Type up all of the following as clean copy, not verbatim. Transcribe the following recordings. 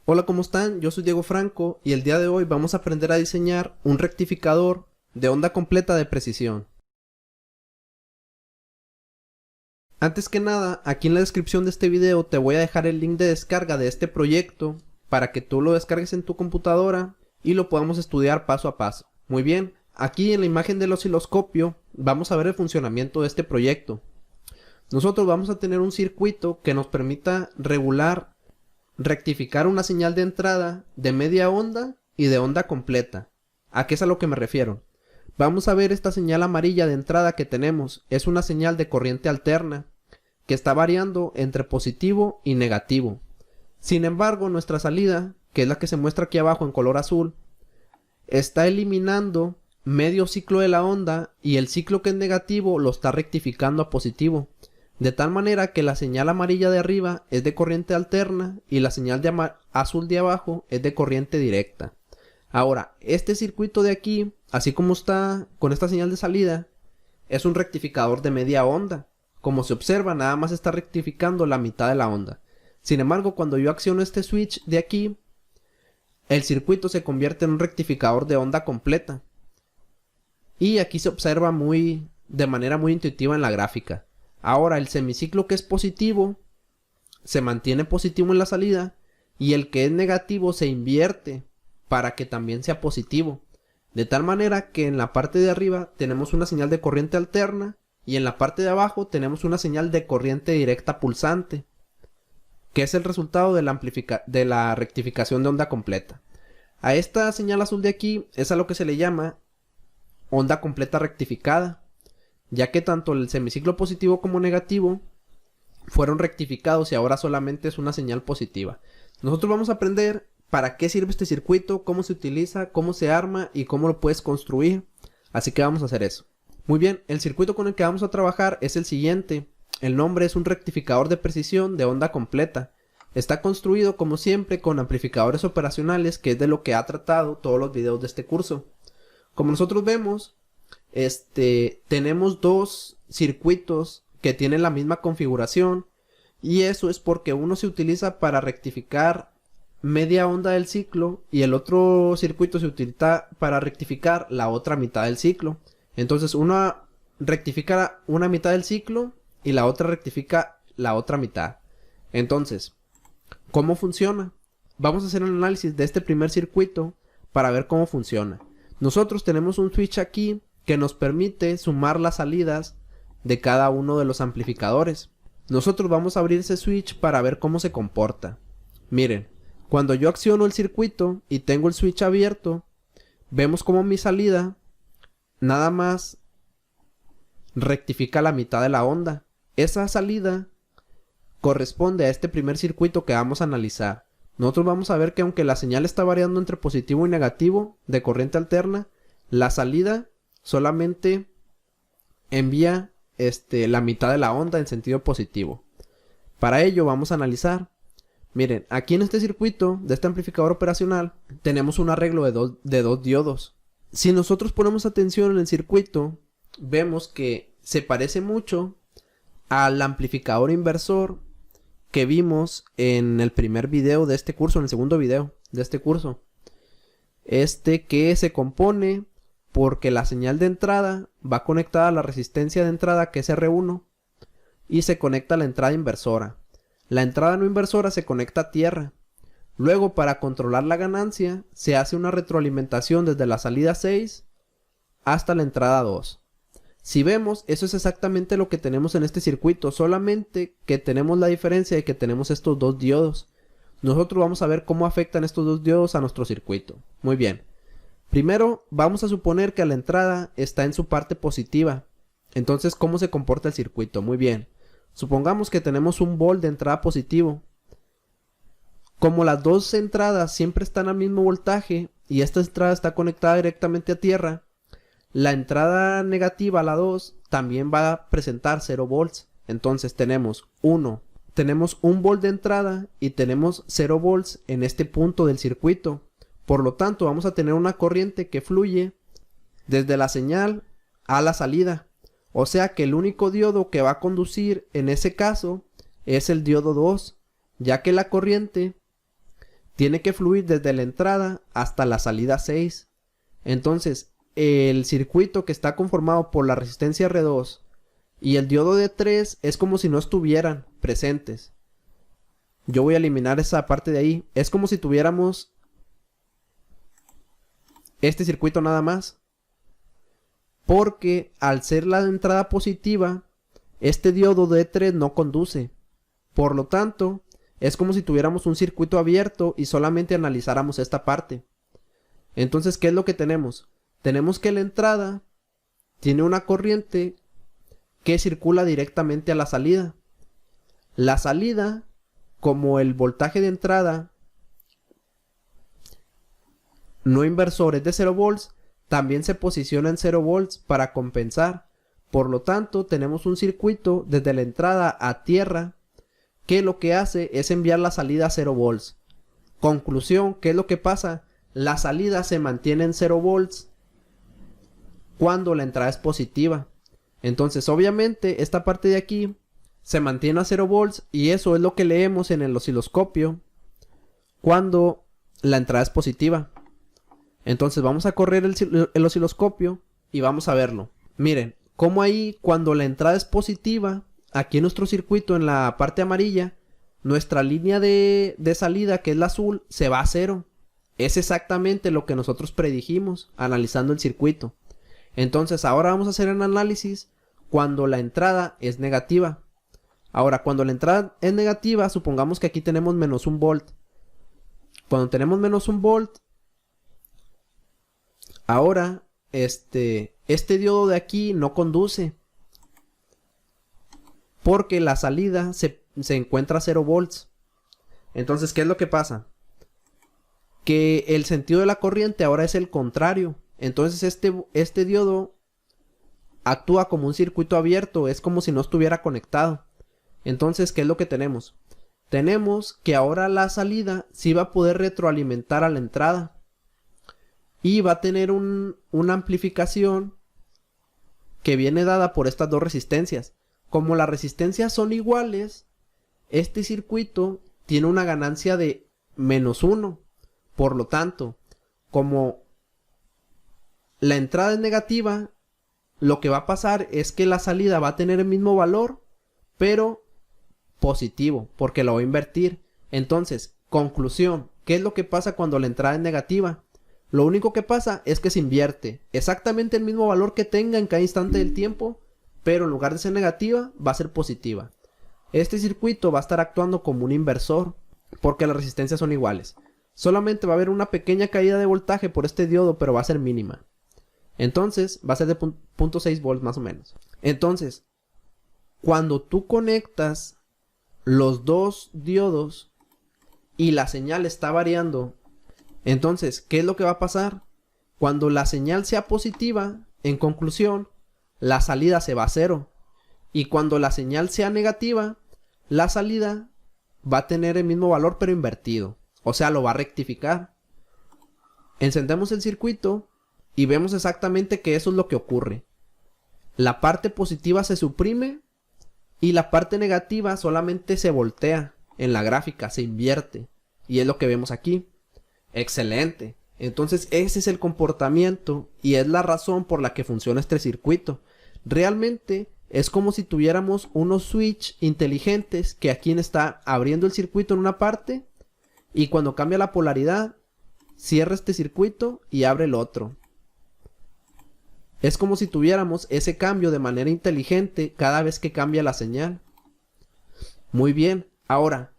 Hola, ¿cómo están? Yo soy Diego Franco y el día de hoy vamos a aprender a diseñar un rectificador de onda completa de precisión. Antes que nada, aquí en la descripción de este video te voy a dejar el link de descarga de este proyecto para que tú lo descargues en tu computadora y lo podamos estudiar paso a paso. Muy bien, aquí en la imagen del osciloscopio vamos a ver el funcionamiento de este proyecto. Nosotros vamos a tener un circuito que nos permita rectificar una señal de entrada de media onda y de onda completa. ¿A qué es a lo que me refiero? Vamos a ver esta señal amarilla de entrada que tenemos. Es una señal de corriente alterna que está variando entre positivo y negativo. Sin embargo, nuestra salida, que es la que se muestra aquí abajo en color azul, está eliminando medio ciclo de la onda y el ciclo que es negativo lo está rectificando a positivo. De tal manera que la señal amarilla de arriba es de corriente alterna y la señal de azul de abajo es de corriente directa. Ahora, este circuito de aquí, así como está con esta señal de salida, es un rectificador de media onda. Como se observa, nada más está rectificando la mitad de la onda. Sin embargo, cuando yo acciono este switch de aquí, el circuito se convierte en un rectificador de onda completa. Y aquí se observa de manera muy intuitiva en la gráfica. Ahora el semiciclo que es positivo se mantiene positivo en la salida y el que es negativo se invierte para que también sea positivo. De tal manera que en la parte de arriba tenemos una señal de corriente alterna y en la parte de abajo tenemos una señal de corriente directa pulsante, que es el resultado de la rectificación de onda completa. A esta señal azul de aquí es a lo que se le llama onda completa rectificada, ya que tanto el semiciclo positivo como negativo fueron rectificados y ahora solamente es una señal positiva. Nosotros vamos a aprender para qué sirve este circuito, cómo se utiliza, cómo se arma y cómo lo puedes construir. Así que vamos a hacer eso. Muy bien, el circuito con el que vamos a trabajar es el siguiente. El nombre es un rectificador de precisión de onda completa. Está construido como siempre con amplificadores operacionales, que es de lo que ha tratado todos los videos de este curso. Como nosotros vemos, tenemos dos circuitos que tienen la misma configuración y eso es porque uno se utiliza para rectificar media onda del ciclo y el otro circuito se utiliza para rectificar la otra mitad del ciclo. Entonces uno rectifica una mitad del ciclo y la otra rectifica la otra mitad. Entonces, ¿cómo funciona? Vamos a hacer un análisis de este primer circuito para ver cómo funciona. Nosotros tenemos un switch aquí que nos permite sumar las salidas de cada uno de los amplificadores. Nosotros vamos a abrir ese switch para ver cómo se comporta. Miren, cuando yo acciono el circuito y tengo el switch abierto, vemos como mi salida nada más rectifica la mitad de la onda. Esa salida corresponde a este primer circuito que vamos a analizar. Nosotros vamos a ver que aunque la señal está variando entre positivo y negativo de corriente alterna, la salida solamente envía la mitad de la onda en sentido positivo. Para ello vamos a analizar. Miren, aquí en este circuito de este amplificador operacional tenemos un arreglo de dos diodos. Si nosotros ponemos atención en el circuito, vemos que se parece mucho al amplificador inversor que vimos en el primer video de este curso, en el segundo video de este curso. Que se compone porque la señal de entrada va conectada a la resistencia de entrada, que es R1, y se conecta a la entrada inversora. La entrada no inversora se conecta a tierra. Luego, para controlar la ganancia, se hace una retroalimentación desde la salida 6 hasta la entrada 2. Si vemos, eso es exactamente lo que tenemos en este circuito, solamente que tenemos la diferencia de que tenemos estos dos diodos. Nosotros vamos a ver cómo afectan estos dos diodos a nuestro circuito. Muy bien. Primero, vamos a suponer que la entrada está en su parte positiva. Entonces, ¿cómo se comporta el circuito? Muy bien. Supongamos que tenemos un volt de entrada positivo. Como las dos entradas siempre están al mismo voltaje y esta entrada está conectada directamente a tierra, la entrada negativa, la 2, también va a presentar 0 volts. Entonces tenemos un volt de entrada y tenemos 0 volts en este punto del circuito. Por lo tanto, vamos a tener una corriente que fluye desde la señal a la salida. O sea que el único diodo que va a conducir en ese caso es el diodo 2, ya que la corriente tiene que fluir desde la entrada hasta la salida 6. Entonces, el circuito que está conformado por la resistencia R2 y el diodo D3 es como si no estuvieran presentes. Yo voy a eliminar esa parte de ahí. Es como si tuviéramos este circuito nada más. Porque al ser la entrada positiva, este diodo D3 no conduce. Por lo tanto, es como si tuviéramos un circuito abierto y solamente analizáramos esta parte. Entonces, ¿qué es lo que tenemos? Tenemos que la entrada tiene una corriente que circula directamente a la salida. La salida, como el voltaje de entrada no inversor es de 0 volts, también se posiciona en 0 volts para compensar. Por lo tanto, tenemos un circuito desde la entrada a tierra que lo que hace es enviar la salida a 0 volts. Conclusión, ¿qué es lo que pasa? La salida se mantiene en 0 volts cuando la entrada es positiva. Entonces, obviamente, esta parte de aquí se mantiene a 0 volts y eso es lo que leemos en el osciloscopio cuando la entrada es positiva. Entonces, vamos a correr el osciloscopio y vamos a verlo. Miren, como ahí cuando la entrada es positiva, aquí en nuestro circuito en la parte amarilla, nuestra línea de salida, que es la azul, se va a 0. Es exactamente lo que nosotros predijimos analizando el circuito. Entonces, ahora vamos a hacer un análisis cuando la entrada es negativa. Ahora, cuando la entrada es negativa, supongamos que aquí tenemos menos 1 volt. Cuando tenemos menos 1 volt, ahora este diodo de aquí no conduce. Porque la salida se encuentra a 0 volts. Entonces, ¿qué es lo que pasa? Que el sentido de la corriente ahora es el contrario. Entonces, este diodo actúa como un circuito abierto. Es como si no estuviera conectado. Entonces, ¿qué es lo que tenemos? Tenemos que ahora la salida sí va a poder retroalimentar a la entrada. Y va a tener una amplificación que viene dada por estas dos resistencias. Como las resistencias son iguales, este circuito tiene una ganancia de -1. Por lo tanto, como la entrada es negativa, lo que va a pasar es que la salida va a tener el mismo valor, pero positivo, porque lo va a invertir. Entonces, conclusión, ¿qué es lo que pasa cuando la entrada es negativa? Lo único que pasa es que se invierte exactamente el mismo valor que tenga en cada instante del tiempo, pero en lugar de ser negativa, va a ser positiva. Este circuito va a estar actuando como un inversor, porque las resistencias son iguales. Solamente va a haber una pequeña caída de voltaje por este diodo, pero va a ser mínima. Entonces, va a ser de 0.6 volts más o menos. Entonces, cuando tú conectas los dos diodos y la señal está variando, entonces, ¿qué es lo que va a pasar? Cuando la señal sea positiva, en conclusión, la salida se va a 0. Y cuando la señal sea negativa, la salida va a tener el mismo valor pero invertido. O sea, lo va a rectificar. Encendemos el circuito y vemos exactamente que eso es lo que ocurre. La parte positiva se suprime y la parte negativa solamente se voltea en la gráfica, se invierte. Y es lo que vemos aquí. Excelente. Entonces ese es el comportamiento y es la razón por la que funciona este circuito. Realmente es como si tuviéramos unos switch inteligentes que aquí está abriendo el circuito en una parte y cuando cambia la polaridad cierra este circuito y abre el otro. Es como si tuviéramos ese cambio de manera inteligente cada vez que cambia la señal. Muy bien. Ahora,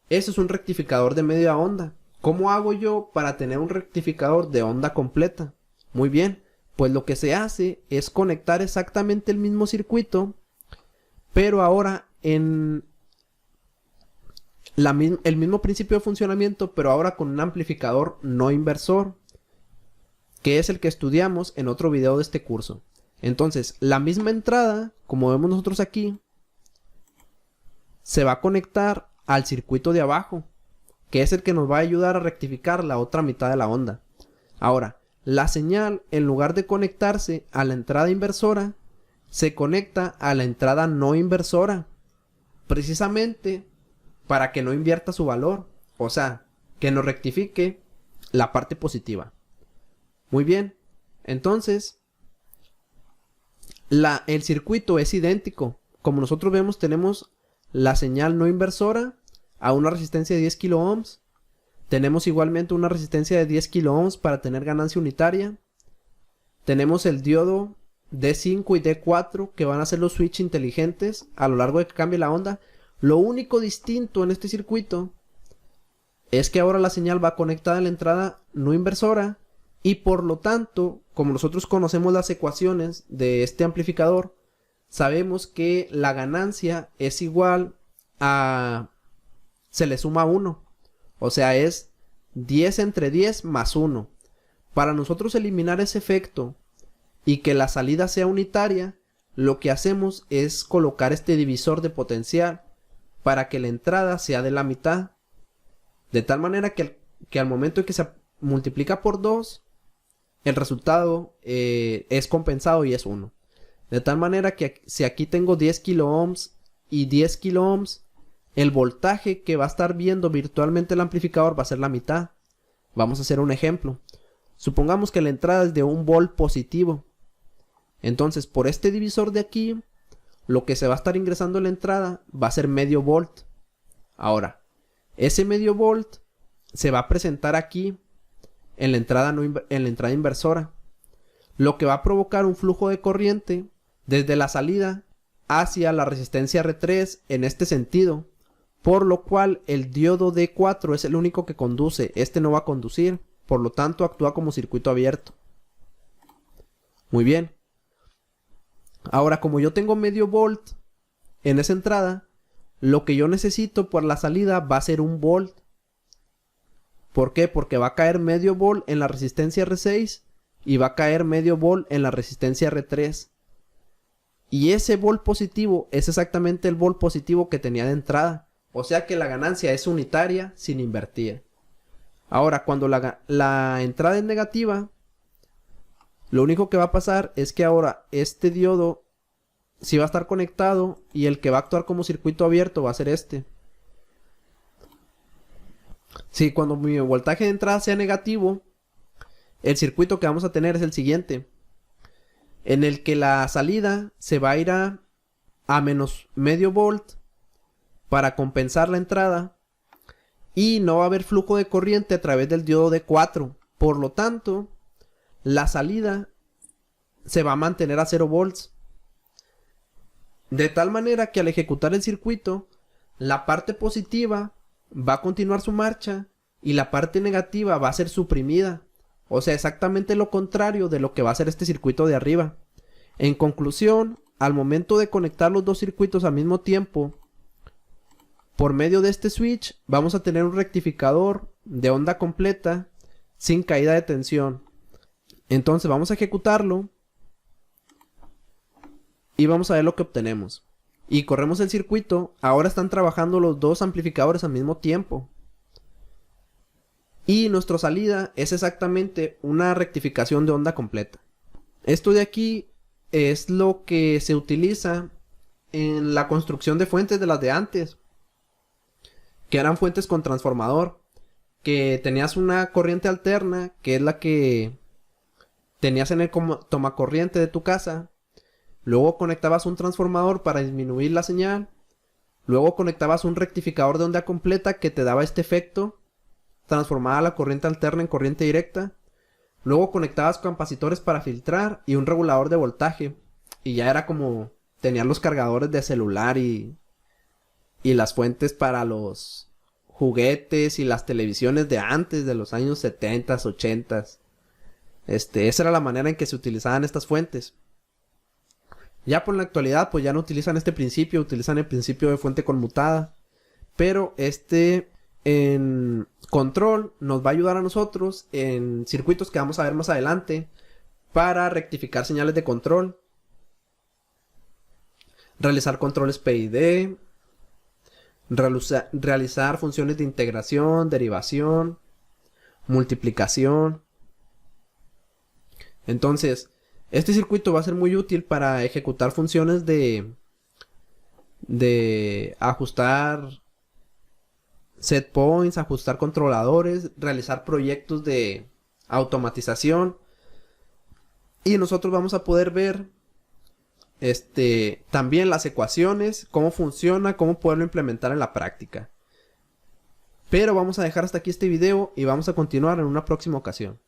eso es un rectificador de media onda. ¿Cómo hago yo para tener un rectificador de onda completa? Muy bien, pues lo que se hace es conectar exactamente el mismo circuito, pero ahora en el mismo principio de funcionamiento, pero ahora con un amplificador no inversor, que es el que estudiamos en otro video de este curso. Entonces, la misma entrada, como vemos nosotros aquí, se va a conectar al circuito de abajo, que es el que nos va a ayudar a rectificar la otra mitad de la onda. Ahora, la señal, en lugar de conectarse a la entrada inversora, se conecta a la entrada no inversora, precisamente para que no invierta su valor. O sea, que nos rectifique la parte positiva. Muy bien, entonces el circuito es idéntico. Como nosotros vemos, tenemos la señal no inversora a una resistencia de 10 kilo ohms. Tenemos igualmente una resistencia de 10 kilo ohms para tener ganancia unitaria. Tenemos el diodo D5 y D4 que van a ser los switch inteligentes a lo largo de que cambie la onda. Lo único distinto en este circuito es que ahora la señal va conectada a la entrada no inversora y por lo tanto, como nosotros conocemos las ecuaciones de este amplificador, sabemos que la ganancia es igual a... se le suma 1. O sea, es 10 entre 10 más 1. Para nosotros eliminar ese efecto y que la salida sea unitaria, lo que hacemos es colocar este divisor de potencial para que la entrada sea de la mitad. De tal manera que al momento en que se multiplica por 2, el resultado es compensado y es 1. De tal manera que si aquí tengo 10 kilo ohms y 10 kilo ohms, el voltaje que va a estar viendo virtualmente el amplificador va a ser la mitad. Vamos a hacer un ejemplo. Supongamos que la entrada es de 1 volt positivo. Entonces, por este divisor de aquí, lo que se va a estar ingresando en la entrada va a ser medio volt. Ahora, ese medio volt se va a presentar aquí en la entrada, en la entrada inversora, lo que va a provocar un flujo de corriente desde la salida hacia la resistencia R3 en este sentido, por lo cual el diodo D4 es el único que conduce, este no va a conducir, por lo tanto actúa como circuito abierto. Muy bien. Ahora, como yo tengo medio volt en esa entrada, lo que yo necesito por la salida va a ser 1 volt. ¿Por qué? Porque va a caer medio volt en la resistencia R6 y va a caer medio volt en la resistencia R3. Y ese volt positivo es exactamente el volt positivo que tenía de entrada. O sea que la ganancia es unitaria sin invertir. Ahora, cuando la entrada es negativa, lo único que va a pasar es que ahora este diodo sí va a estar conectado y el que va a actuar como circuito abierto va a ser este. Sí, cuando mi voltaje de entrada sea negativo, el circuito que vamos a tener es el siguiente, en el que la salida se va a ir a menos medio volt para compensar la entrada y no va a haber flujo de corriente a través del diodo D4. Por lo tanto, la salida se va a mantener a 0 volts. De tal manera que al ejecutar el circuito, la parte positiva va a continuar su marcha y la parte negativa va a ser suprimida. O sea, exactamente lo contrario de lo que va a hacer este circuito de arriba. En conclusión, al momento de conectar los dos circuitos al mismo tiempo, por medio de este switch, vamos a tener un rectificador de onda completa sin caída de tensión. Entonces vamos a ejecutarlo y vamos a ver lo que obtenemos. Y corremos el circuito. Ahora están trabajando los dos amplificadores al mismo tiempo. Y nuestra salida es exactamente una rectificación de onda completa. Esto de aquí es lo que se utiliza en la construcción de fuentes de las de antes, que eran fuentes con transformador, que tenías una corriente alterna, que es la que tenías en el tomacorriente de tu casa. Luego conectabas un transformador para disminuir la señal. Luego conectabas un rectificador de onda completa que te daba este efecto, transformaba la corriente alterna en corriente directa. Luego conectabas capacitores para filtrar y un regulador de voltaje. Y ya era como tenías los cargadores de celular y las fuentes para los juguetes y las televisiones de antes, de los años 70s, 80s. Esa era la manera en que se utilizaban estas fuentes. Ya por la actualidad, pues ya no utilizan este principio, utilizan el principio de fuente conmutada. Pero en control nos va a ayudar a nosotros en circuitos que vamos a ver más adelante para rectificar señales de control, realizar controles PID, realizar funciones de integración, derivación, multiplicación. Entonces, este circuito va a ser muy útil para ejecutar funciones de ajustar set points, ajustar controladores, realizar proyectos de automatización. Y nosotros vamos a poder ver también las ecuaciones, cómo funciona, cómo poderlo implementar en la práctica. Pero vamos a dejar hasta aquí este video y vamos a continuar en una próxima ocasión.